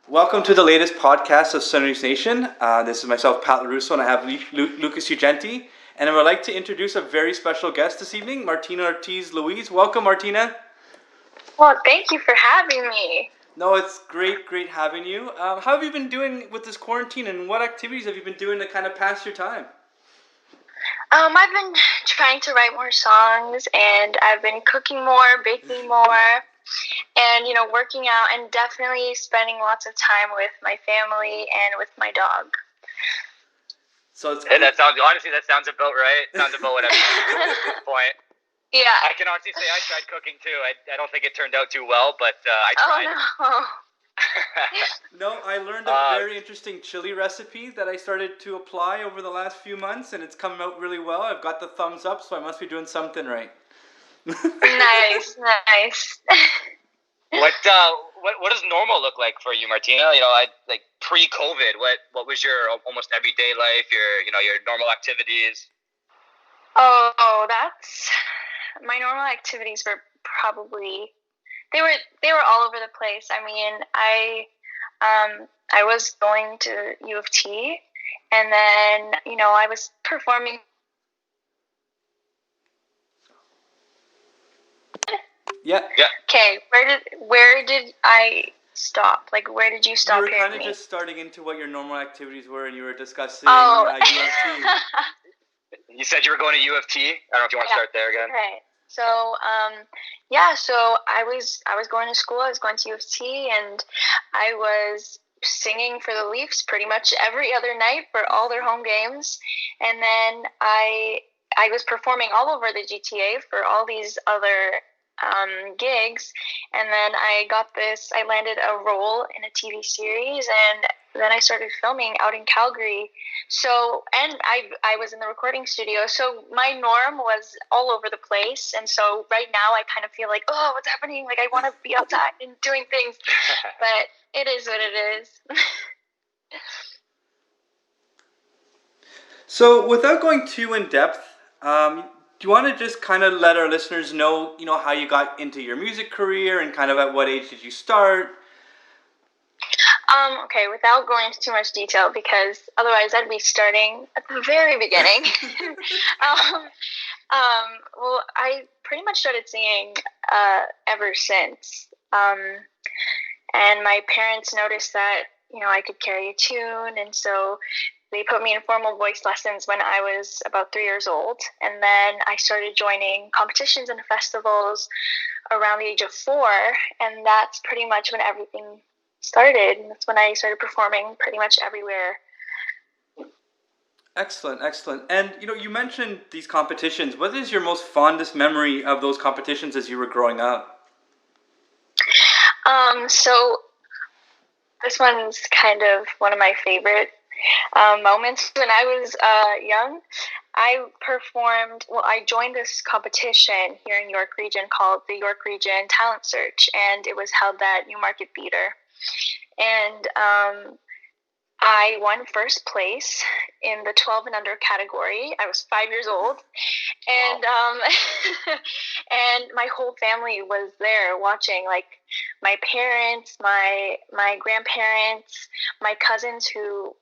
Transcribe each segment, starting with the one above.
Welcome to the latest podcast of Sunrise Nation. This is myself, Pat LaRusso, and I have Lucas Ugenti. And I would like to introduce a very special guest this evening, Martina Ortiz-Luis. Welcome, Martina. Well, thank you for having me. No, it's great having you. How have you been doing with this quarantine, and what activities have you been doing to kind of pass your time? I've been trying to write more songs, and I've been cooking more, baking more, and, working out, and definitely spending lots of time with my family and with my dog. So it's and that sounds about right. Sounds about what I'm doing at this point. Yeah. I can honestly say I tried cooking too. I don't think it turned out too well, but I tried. Oh, no. No, I learned a very interesting chili recipe that I started to apply over the last few months, and it's come out really well. I've got the thumbs up, so I must be doing something right. Nice. What does normal look like for you, Martina? Like pre-COVID. What was your almost everyday life? Your normal activities? Oh, that's my normal activities were probably they were all over the place. I mean, I was going to U of T, and then I was performing. Yeah. Okay, where did I stop? Like, where did you stop? You were kind of just starting into what your normal activities were, and you were discussing U of T. You said you were going to U of T. I don't know if you want to start there again. Right. So, so I was going to school. I was going to U of T, and I was singing for the Leafs pretty much every other night for all their home games, and then I was performing all over the GTA for all these other gigs, and then I landed a role in a TV series, and then I started filming out in Calgary. So, and I was in the recording studio, so my norm was all over the place, and so right now I kind of feel like, oh, what's happening? Like, I want to be outside and doing things, but it is what it is. So, without going too in depth, do you want to just kind of let our listeners know, how you got into your music career and kind of at what age did you start? Okay, without going into too much detail, because otherwise I'd be starting at the very beginning. Well, I pretty much started singing ever since. And my parents noticed that, I could carry a tune, and so they put me in formal voice lessons when I was about 3 years old. And then I started joining competitions and festivals around the age of 4. And that's pretty much when everything started. And that's when I started performing pretty much everywhere. Excellent. And, you mentioned these competitions. What is your most fondest memory of those competitions as you were growing up? So this one's kind of one of my favorite moments. When I was young, I joined this competition here in York Region called the York Region Talent Search, and it was held at Newmarket Theatre. And I won first place in the 12 and under category. I was 5 years old, and and my whole family was there watching, like my parents, my grandparents, my cousins who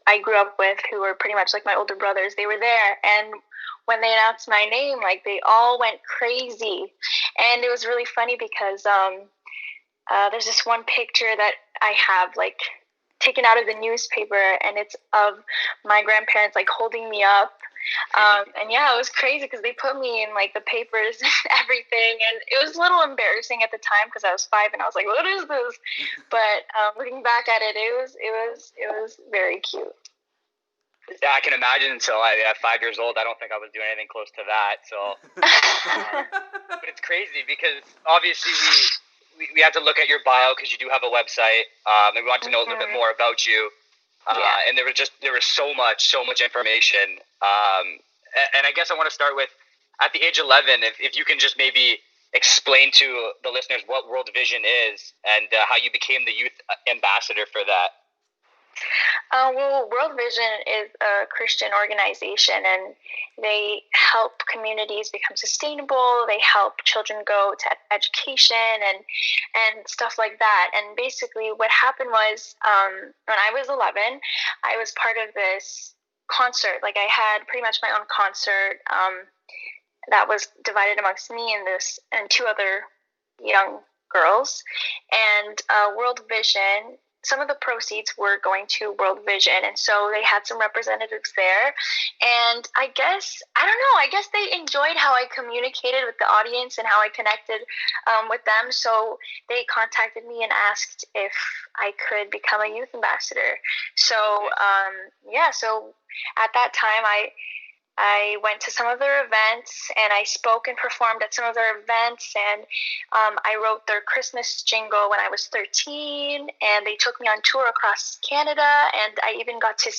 I grew up with, who were pretty much like my older brothers. They were there, and when they announced my name, like, they all went crazy. And it was really funny because there's this one picture that I have, like, taken out of the newspaper, and it's of my grandparents, like, holding me up. And yeah, it was crazy because they put me in, like, the papers and everything, and it was a little embarrassing at the time because I was 5 and I was like, what is this? But looking back at it, it was very cute. Yeah, I can imagine. So at 5 years old, I don't think I was doing anything close to that. So, but it's crazy because obviously we had to look at your bio because you do have a website, and we want to know a little bit more about you. And there was so much information. And I guess I want to start with, at the age of 11, if you can just maybe explain to the listeners what World Vision is and how you became the youth ambassador for that. Well, World Vision is a Christian organization, and they help communities become sustainable. They help children go to education and stuff like that. And basically, what happened was when I was 11, I was part of this concert. Like, I had pretty much my own concert that was divided amongst me and two other young girls. And World Vision, some of the proceeds were going to World Vision, and so they had some representatives there. And I guess they enjoyed how I communicated with the audience and how I connected with them. So they contacted me and asked if I could become a youth ambassador. So so at that time, I went to some of their events, and I spoke and performed at some of their events, and I wrote their Christmas jingle when I was 13, and they took me on tour across Canada, and I even got to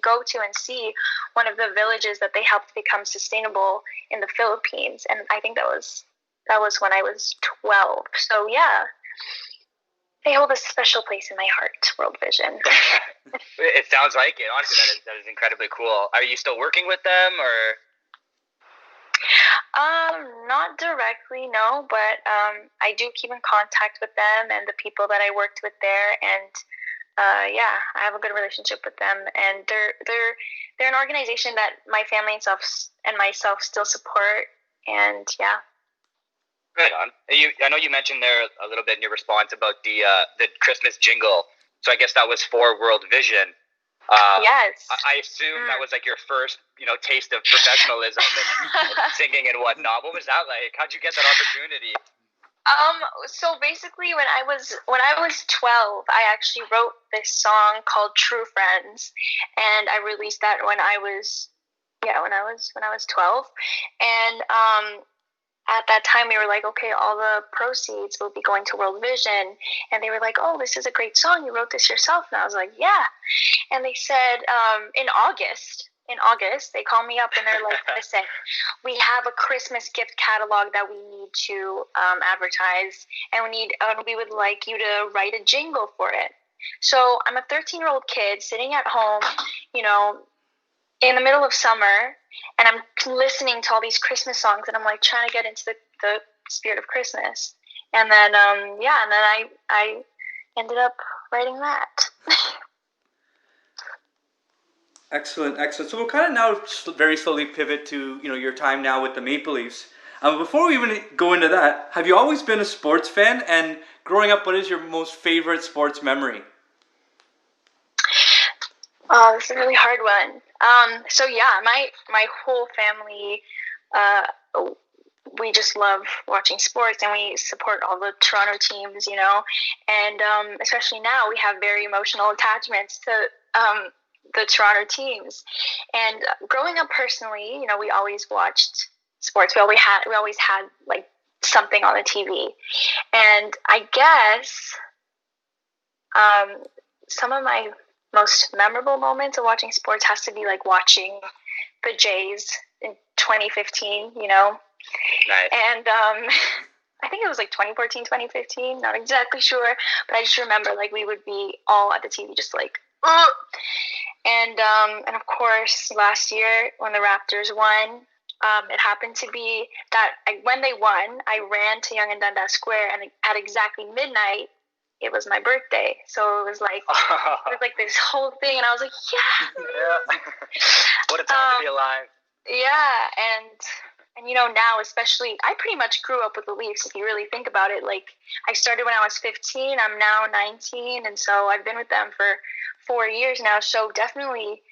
go to and see one of the villages that they helped become sustainable in the Philippines, and I think that was when I was 12. So yeah, they hold a special place in my heart, World Vision. It sounds like it. Honestly, that is incredibly cool. Are you still working with them, or? Not directly, no, but I do keep in contact with them and the people that I worked with there, and I have a good relationship with them, and they're an organization that my family and myself still support, and yeah. Right on. I know you mentioned there a little bit in your response about the Christmas jingle. So I guess that was for World Vision. Yes. I assume that was like your first, taste of professionalism and singing and whatnot. What was that like? How'd you get that opportunity? So basically, when I was 12, I actually wrote this song called "True Friends," and I released that when I was 12, and at that time, we were like, okay, all the proceeds will be going to World Vision. And they were like, oh, this is a great song. You wrote this yourself. And I was like, yeah. And they said in August, they called me up and they're like, listen, we have a Christmas gift catalog that we need to advertise. And we would like you to write a jingle for it. So I'm a 13-year-old kid sitting at home, in the middle of summer, and I'm listening to all these Christmas songs, and I'm like trying to get into the spirit of Christmas. And then, I ended up writing that. Excellent. So we'll kind of now very slowly pivot to your time now with the Maple Leafs. Before we even go into that, have you always been a sports fan? And growing up, what is your most favorite sports memory? Oh, this is a really hard one. So yeah, my whole family, we just love watching sports, and we support all the Toronto teams, and especially now we have very emotional attachments to the Toronto teams. And growing up personally, we always watched sports. We always had like something on the TV, and I guess some of my most memorable moments of watching sports has to be like watching the Jays in 2015, Nice. And I think it was like 2014, 2015, not exactly sure, but I just remember like we would be all at the TV just like, ugh! And of course last year when the Raptors won, it happened to be that when they won, I ran to Yonge and Dundas Square, and at exactly midnight, it was my birthday. So it was like this whole thing, and I was like, yeah. What a time to be alive. Yeah, and now especially, I pretty much grew up with the Leafs. If you really think about it, like I started when I was 15. I'm now 19, and so I've been with them for 4 years now. So definitely,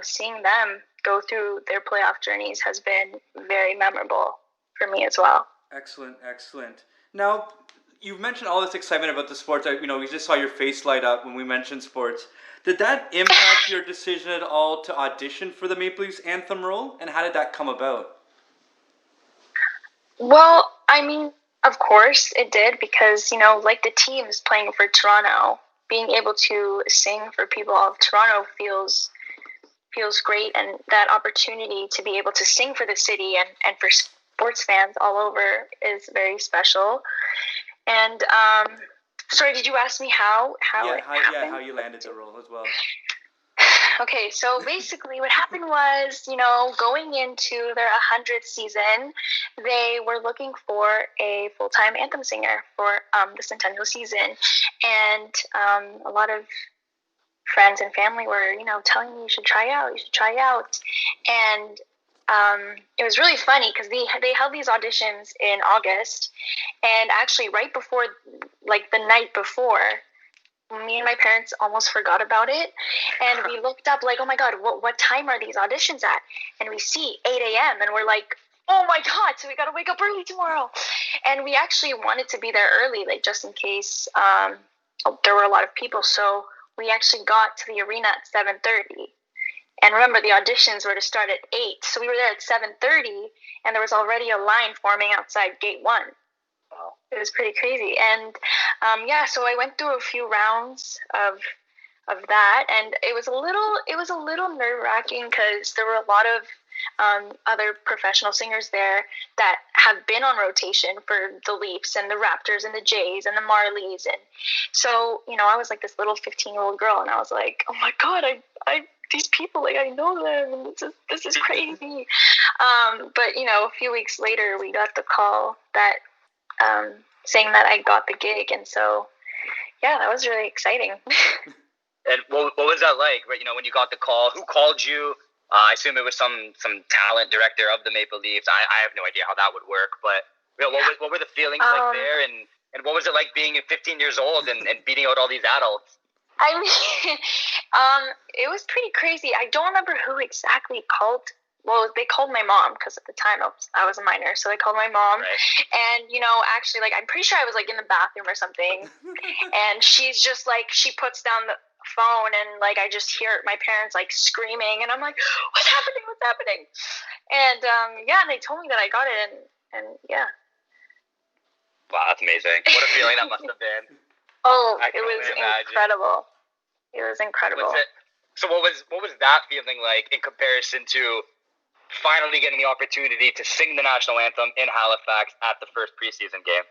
seeing them go through their playoff journeys has been very memorable for me as well. Excellent. Now, you've mentioned all this excitement about the sports. We just saw your face light up when we mentioned sports. Did that impact your decision at all to audition for the Maple Leafs anthem role? And how did that come about? Well, I mean, of course it did, because, like the teams playing for Toronto, being able to sing for people of Toronto feels great. And that opportunity to be able to sing for the city and for sports fans all over is very special. And Sorry, did you ask me how Yeah, it happened? how you landed the role as well. Okay, so basically what happened was, going into their 100th season, they were looking for a full-time anthem singer for the Centennial season. And a lot of friends and family were, telling me you should try out. And it was really funny because they held these auditions in August, and actually right before, like the night before, me and my parents almost forgot about it, and we looked up like, oh my god, what time are these auditions at? And we see 8 a.m. and we're like, oh my god, so we gotta wake up early tomorrow. And we actually wanted to be there early, like just in case there were a lot of people. So we actually got to the arena at 7:30. And remember, the auditions were to start at 8. So we were there at 7:30, and there was already a line forming outside gate 1. Wow. It was pretty crazy. And so I went through a few rounds of that, and it was a little nerve-wracking because there were a lot of other professional singers there that have been on rotation for the Leafs and the Raptors and the Jays and the Marlies. And so, I was like this little 15-year-old girl, and I was like, oh my god, I these people, like, I know them, and this is crazy. But a few weeks later, we got the call that saying that I got the gig, and so that was really exciting. And what was that like? Right, when you got the call, who called you? I assume it was some talent director of the Maple Leafs. I have no idea how that would work, but what were the feelings like there, and what was it like being 15 years old and beating out all these adults? I mean, it was pretty crazy. I don't remember who exactly called. Well, they called my mom because at the time I was a minor, so they called my mom. Right. And actually, like, I'm pretty sure I was like in the bathroom or something, and she's just like, she puts down the phone, and like I just hear my parents like screaming, and I'm like, what's happening? And and they told me that I got it, and yeah. Wow, that's amazing. What a feeling that must have been. Oh, it was incredible. It was incredible. So what was that feeling like in comparison to finally getting the opportunity to sing the national anthem in Halifax at the first preseason game?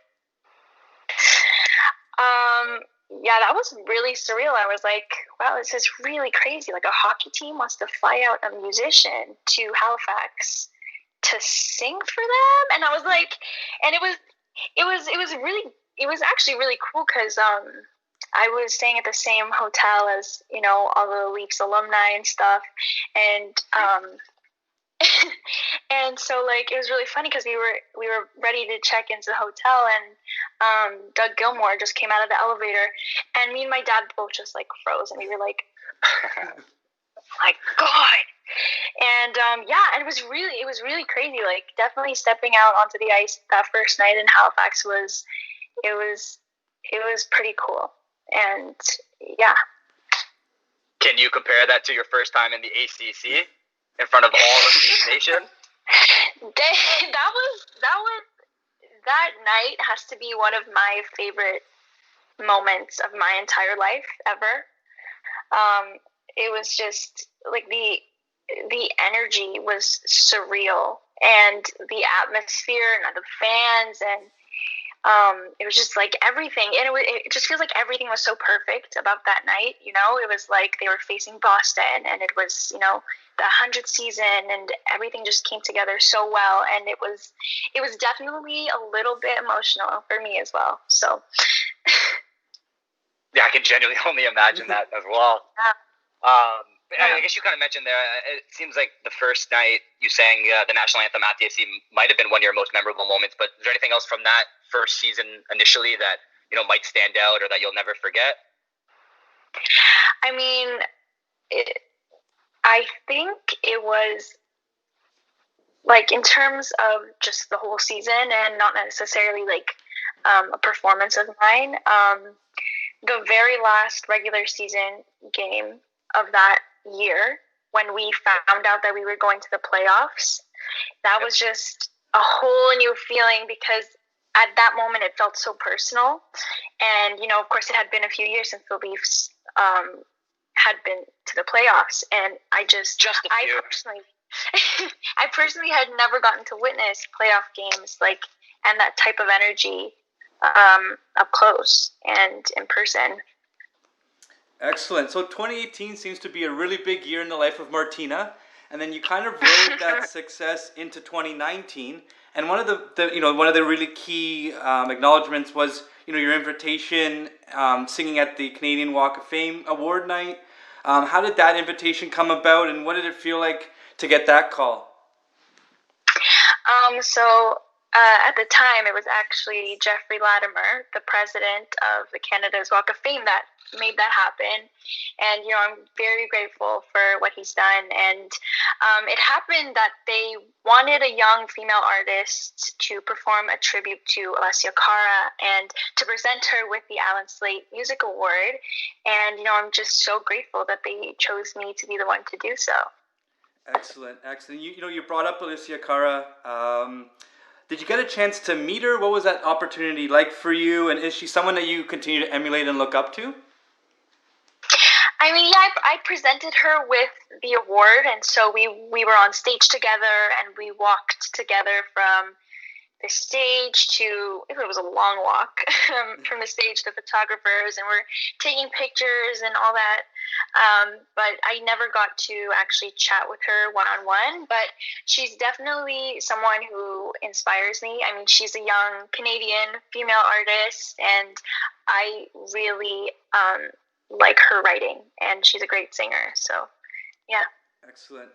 That was really surreal. I was like, wow, this is really crazy. Like, a hockey team wants to fly out a musician to Halifax to sing for them, and I was like, and it was actually really cool because I was staying at the same hotel as all the Leafs alumni and stuff, and and so like it was really funny because we were ready to check into the hotel, and Doug Gilmore just came out of the elevator, and me and my dad both just like froze, and we were like, my god. And and it was really crazy. Like, definitely stepping out onto the ice that first night in Halifax was pretty cool. And yeah. Can you compare that to your first time in the ACC in front of all of Leafs Nation? That night has to be one of my favorite moments of my entire life ever. It was just like the energy was surreal, and the atmosphere and the fans, and it was just like everything, and it just feels like everything was so perfect about that night. It was like they were facing Boston, and it was the 100th season, and everything just came together so well, and it was definitely a little bit emotional for me as well. So yeah, I can genuinely only imagine that as well. I guess you kind of mentioned there, it seems like the first night you sang the national anthem at the FC might have been one of your most memorable moments, but is there anything else from that first season initially that might stand out or that you'll never forget? I mean, I think it was like, in terms of just the whole season and not necessarily like a performance of mine, the very last regular season game of that year, when we found out that we were going to the playoffs, that was just a whole new feeling, because at that moment it felt so personal. And of course, it had been a few years since the Leafs had been to the playoffs, and I personally had never gotten to witness playoff games, like, and that type of energy up close and in person. Excellent. So 2018 seems to be a really big year in the life of Martina, and then you kind of rode that success into 2019. And one of the really key acknowledgments was your invitation singing at the Canadian Walk of Fame award night. How did that invitation come about, and what did it feel like to get that call? So at the time, it was actually Jeffrey Latimer, the president of the Canada's Walk of Fame, that made that happen. And, I'm very grateful for what he's done. And it happened that they wanted a young female artist to perform a tribute to Alessia Cara and to present her with the Alan Slate Music Award. And, I'm just so grateful that they chose me to be the one to do so. Excellent. You brought up Alessia Cara. Did you get a chance to meet her? What was that opportunity like for you? And is she someone that you continue to emulate and look up to? I mean, yeah, I presented her with the award, and so we were on stage together, and we walked together from the stage to, it was a long walk, from the stage to the photographers, and we're taking pictures and all that. But I never got to actually chat with her one-on-one, but she's definitely someone who inspires me. I mean, she's a young Canadian female artist, and I really like her writing, and she's a great singer, so yeah. Excellent.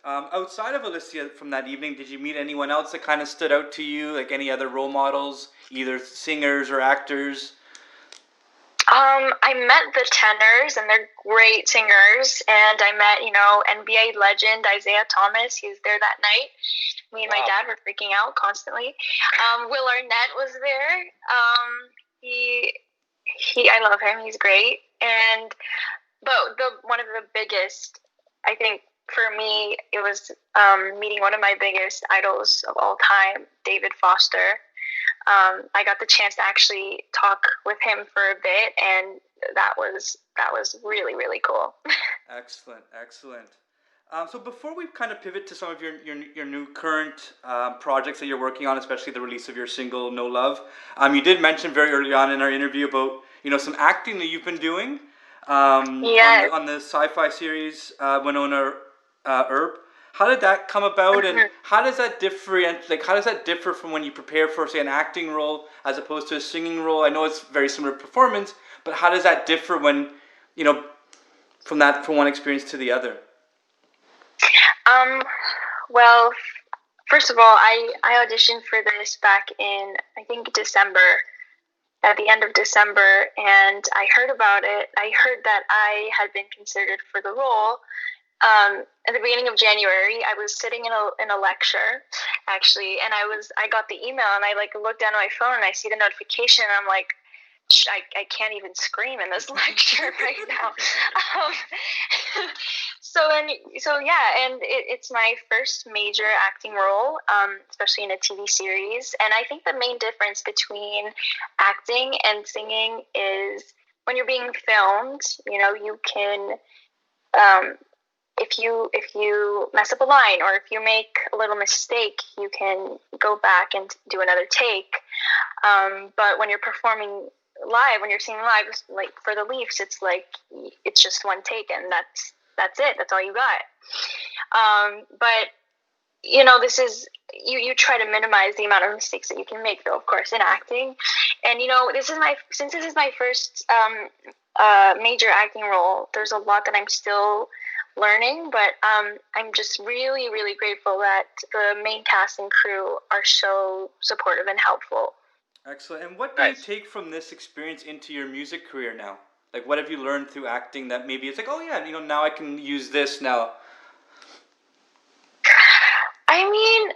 Outside of Alessia from that evening, did you meet anyone else that kind of stood out to you, like any other role models, either singers or actors? I met the tenors, and they're great singers, and I met, NBA legend Isaiah Thomas. He was there that night. Me and my dad were freaking out constantly. Will Arnett was there. I love him. He's great. But one of the biggest, I think, for me, it was meeting one of my biggest idols of all time, David Foster. I got the chance to actually talk with him for a bit, and that was really, really cool. Excellent. So before we kind of pivot to some of your new current projects that you're working on, especially the release of your single "No Love," you did mention very early on in our interview about some acting that you've been doing on the sci-fi series Winona Earp. How did that come about, and how does that differ from when you prepare for, say, an acting role as opposed to a singing role? I know it's very similar performance, but how does that differ when from one experience to the other? Well, first of all, I auditioned for this back in, I think, December, at the end of December, and I heard about it. I heard that I had been considered for the role. At the beginning of January, I was sitting in a lecture, actually, and I got the email, and I looked down at my phone, and I see the notification, and I'm like, I can't even scream in this lecture right now. It's my first major acting role, especially in a TV series. And I think the main difference between acting and singing is when you're being filmed, you can, if you mess up a line, or if you make a little mistake, you can go back and do another take. But when you're performing live, when you're singing live, like for the Leafs, it's just one take, and that's it. That's all you got. But this is you try to minimize the amount of mistakes that you can make, though, of course, in acting. And since this is my first major acting role, there's a lot that I'm still learning, but I'm just really, really grateful that the main cast and crew are so supportive and helpful. Excellent. And what do you take from this experience into your music career now? Like, what have you learned through acting that maybe it's like, oh yeah, now I can use this now? I mean,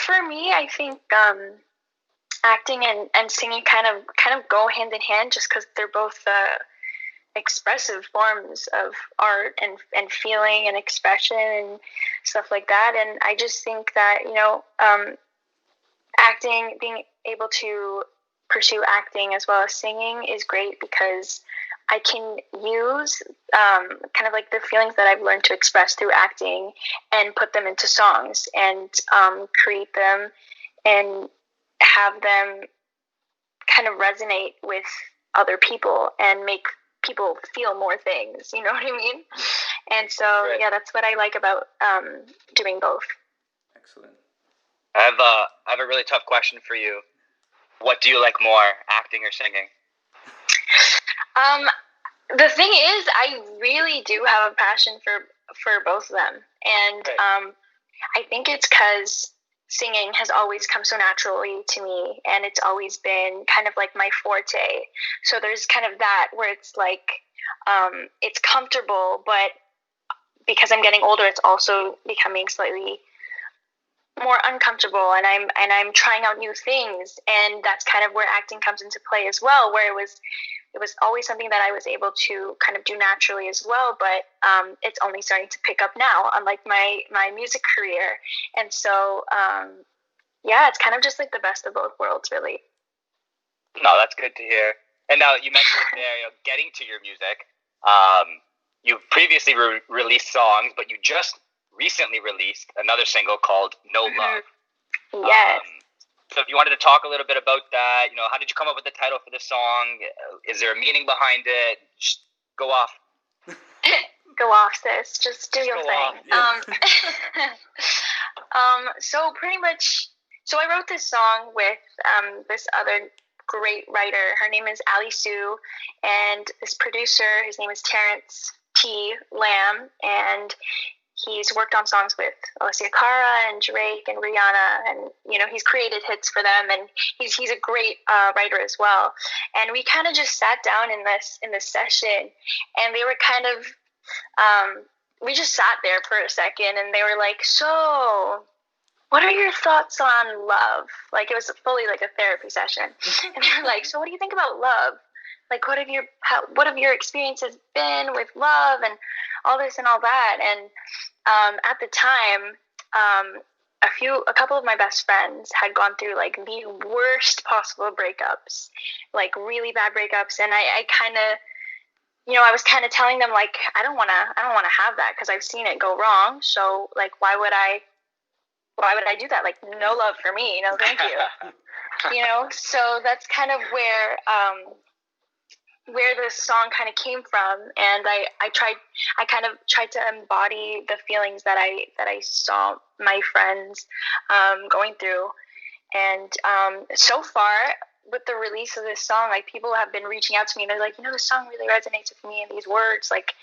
for me, I think acting and singing kind of go hand in hand, just because they're both expressive forms of art and feeling and expression and stuff like that. And I just think that acting, being able to pursue acting as well as singing is great, because I can use kind of like the feelings that I've learned to express through acting and put them into songs and create them and have them kind of resonate with other people and make people feel more things. You know what I mean? And so, Right. yeah, that's what I like about doing both. Excellent. I have a really tough question for you. What do you like more, acting or singing? The thing is, I really do have a passion for both of them. And Right. I think it's because singing has always come so naturally to me, and it's always been kind of like my forte. So there's kind of that where it's like it's comfortable, but because I'm getting older, it's also becoming slightly more uncomfortable, and I'm trying out new things, and that's kind of where acting comes into play as well, where it was always something that I was able to kind of do naturally as well, but it's only starting to pick up now, unlike my music career. And so yeah, it's kind of just like the best of both worlds, really. No, that's good to hear. And now you mentioned it there, getting to your music. You previously released songs, but you just recently released another single called No Love. Yes. So if you wanted to talk a little bit about that, how did you come up with the title for the song? Is there a meaning behind it? Just go off. Go off, sis. Just do your thing. Yeah. So pretty much, so I wrote this song with this other great writer. Her name is Ali Sue, and this producer, his name is Terrence T. Lamb, and he's worked on songs with Alessia Cara and Drake and Rihanna, and he's created hits for them, and he's a great writer as well. And we kind of just sat down in this session, and they were kind of we just sat there for a second, and they were like, "So, what are your thoughts on love?" Like, it was fully like a therapy session, and they were like, "So, what do you think about love? Like, what have your experiences been with love and all this and all that?" And at the time, a couple of my best friends had gone through like the worst possible breakups, like really bad breakups, and I kind of, I was kind of telling them, like, I don't want to have that because I've seen it go wrong. So like, why would I do that? Like, no love for me, thank you. So that's kind of where this song kind of came from, and I kind of tried to embody the feelings that I saw my friends going through. And so far, with the release of this song, like, people have been reaching out to me, and they're like, this song really resonates with me, and these words, like,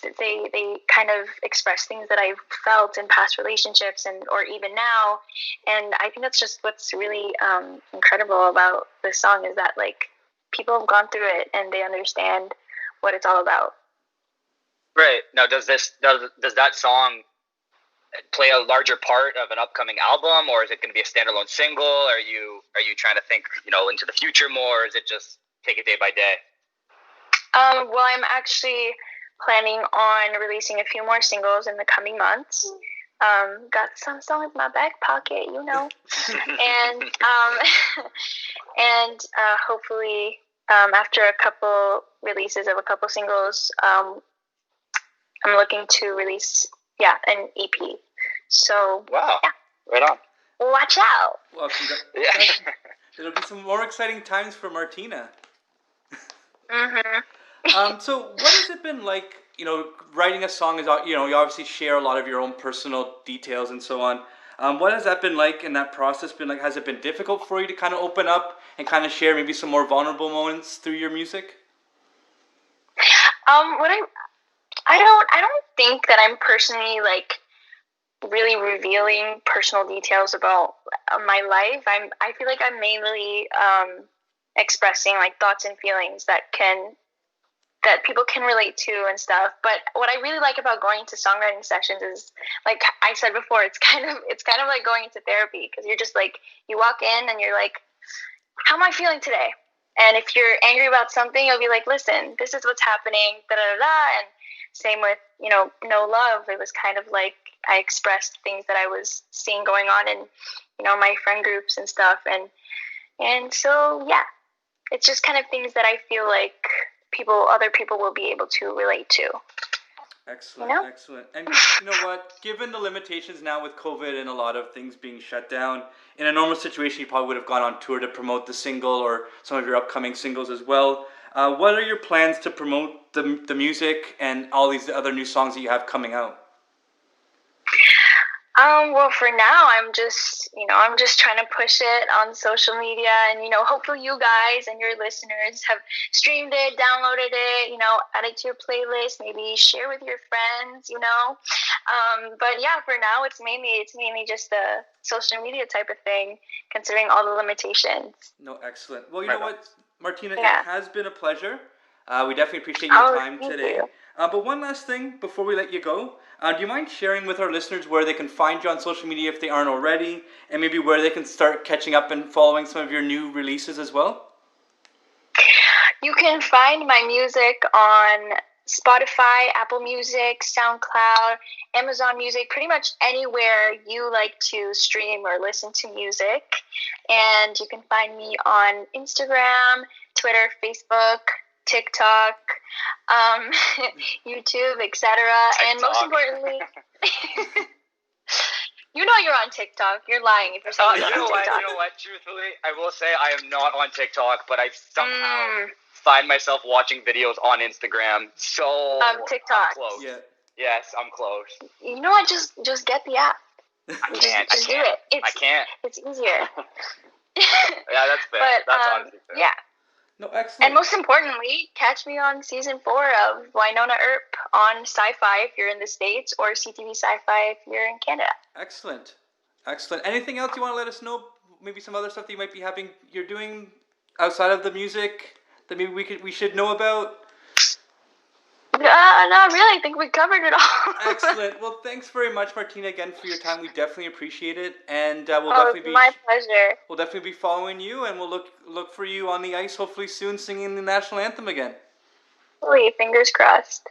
they kind of express things that I've felt in past relationships or even now. And I think that's just what's really incredible about this song, is that, like, people have gone through it and they understand what it's all about. Right. Now, does that song play a larger part of an upcoming album, or is it going to be a standalone single? Are you trying to think, into the future more, or is it just take it day by day? Well, I'm actually planning on releasing a few more singles in the coming months. Got some songs in my back pocket, and and hopefully after a couple releases of a couple singles, I'm looking to release an EP. So wow, yeah. Right on. Watch out. Well, there'll be some more exciting times for Martina. So what has it been like, writing a song is, you obviously share a lot of your own personal details and so on. What has that been like, and that process been like? Has it been difficult for you to kind of open up and kind of share maybe some more vulnerable moments through your music? I don't think that I'm personally like really revealing personal details about my life. I feel like I'm mainly expressing like thoughts and feelings that people can relate to and stuff. But what I really like about going to songwriting sessions is, like I said before, it's kind of like going into therapy, because you're just like, you walk in and you're like, how am I feeling today? And if you're angry about something, you'll be like, listen, this is what's happening, da da da. And same with, No Love. It was kind of like I expressed things that I was seeing going on in, my friend groups and stuff. And so, yeah, it's just kind of things that I feel like other people will be able to relate to. Excellent, You know? excellent. And you know what? Given the limitations now with COVID and a lot of things being shut down, in a normal situation, you probably would have gone on tour to promote the single or some of your upcoming singles as well. What are your plans to promote the music and all these other new songs that you have coming out? Well, for now, I'm just trying to push it on social media, and hopefully you guys and your listeners have streamed it, downloaded it, add it to your playlist, maybe share with your friends. But yeah, for now, it's mainly just the social media type of thing, considering all the limitations. No, excellent. Well, you know what, Martina, Yeah. it has been a pleasure. We definitely appreciate your time Thank today. you. But one last thing before we let you go, do you mind sharing with our listeners where they can find you on social media if they aren't already, and maybe where they can start catching up and following some of your new releases as well? You can find my music on Spotify, Apple Music, SoundCloud, Amazon Music, pretty much anywhere you like to stream or listen to music. And you can find me on Instagram, Twitter, Facebook, TikTok, YouTube, etc. And most importantly, you're on TikTok. You're lying if you're saying you're on TikTok. You know what? Truthfully, I will say I am not on TikTok, but I somehow find myself watching videos on Instagram. So TikTok. I'm close. Yeah. Yes, I'm close. You know what? Just get the app. I Just do it. I can't. It's easier. Yeah, that's fair. But That's honestly fair. yeah. No, excellent. And most importantly, catch me on season 4 of Winona Earp on Sci-Fi if you're in the States, or CTV Sci-Fi if you're in Canada. Excellent. Excellent. Anything else you want to let us know? Maybe some other stuff that you might be you're doing outside of the music that maybe we should know about? Not really. I think we covered it all. Excellent. Well, thanks very much, Martina, again for your time. We definitely appreciate it, and we'll It's my pleasure. We'll definitely be following you, and we'll look for you on the ice hopefully soon, singing the national anthem again. Hopefully, fingers crossed.